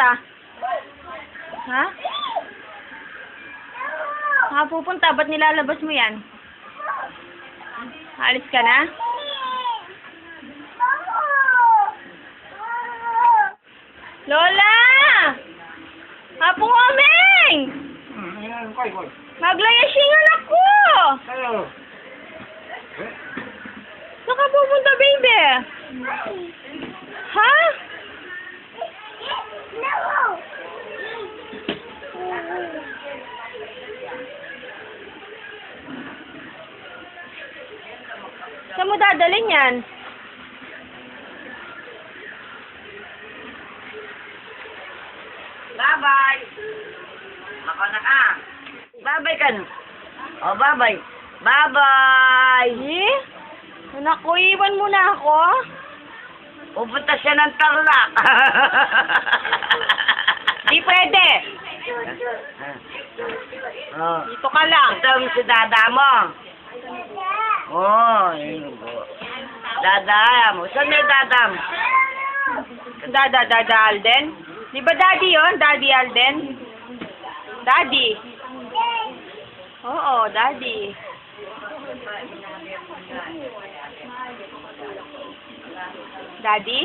pupunta? Ha? Saan ka pupunta? Ba't nilalabas mo yan? Alis ka na? Lola! Apo Omeng! Maglayasingan ako! Saan ka pupunta, baby? Ha? Saan mo dadalhin yan? Bye-bye. Ako na ka. Bye-bye ka na. Oh, bye-bye. Bye-bye. Eh? Anak ko, iwan mo na ako? Pupunta siya ng Tarlac. Di pwede. Oh. Dito ka lang. Ito si dada mo. Oh, yun po. Dada mo. Saan may dada mo? Dada Alden? Di ba daddy yun? Daddy Alden? Daddy. Oo, daddy. Daddy?